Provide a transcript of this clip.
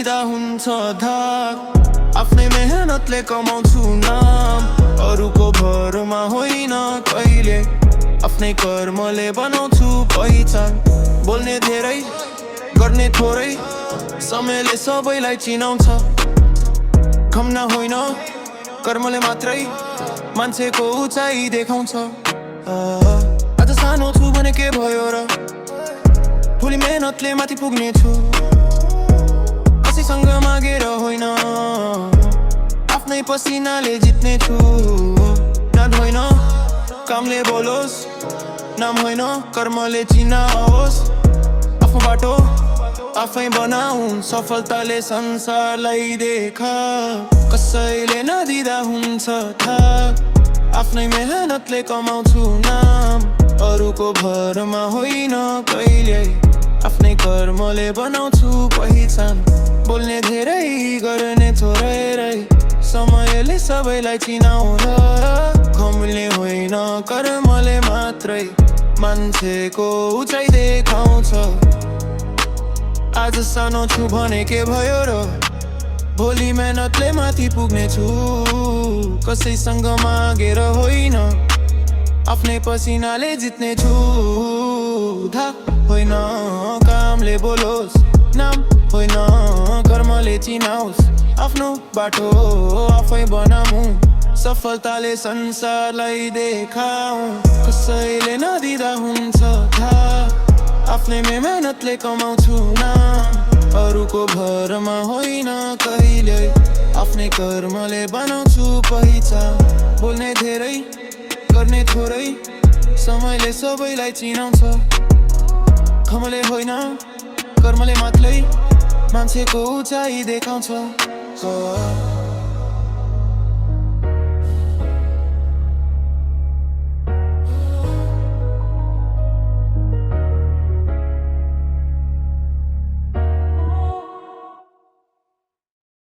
नदिँदा हुन्छ धाक आफ्नै मेहनतले कमाउँछु नाम अरूको भरमा होइन कहिले आफ्नै कर्मले बनाउँछु पहिचान बोल्ने धेरै गर्ने थोरै समयले सबैलाई चिनाउँछ घमना होइन कर्मले मात्रै मान्छेको उचाइ देखाउँछ आज सानो छु भने के भयो र भोलि मेहनतले माथि पुग्ने छु कसैसँग मागेर होइन आफ्नै पसिनाले जित्ने छु नाम होइन कामले बोलोस् नाम होइन कर्मले चिनाओस् आफ्नो बाटो आफै बनाउन् सफलताले संसारलाई देखा कसैले नदिँदा हुन्छ थाहा आफ्नै मेहनतले कमाउँछु नाम अरूको भरमा होइन कहिले आफ्नै कर्मले बनाउँछु पहिचान बोल्ने धेरै गर्ने थोरै समयले सबैलाई चिनाउँदा घमले होइन कर्मले मात्रै मान्छेको उचाइ देखाउँछ आज सानो छु भने के भयो र भोलि मेहनतले माथि पुग्ने छु कसैसँग मागेर होइन आफ्नै पसिनाले जित्ने छु धाक होइन कामले बोलोस् नाम होइन कर्मले चिनाओस् आफ्नो बाटो आफै बनाऊ सफलताले संसारलाई देखाऊ कसैले नदिँदा हुन्छ थाहा आफ्नै मेहनतले कमाउँछु नाम अरूको भरमा होइन कहिले आफ्नै कर्मले बनाउँछु पहिचान बोल्ने धेरै गर्ने थोरै समयले सबैलाई चिनाउँछ घमले होइन कर्मले मात्रै मान्छेको उचाइ देखाउँछ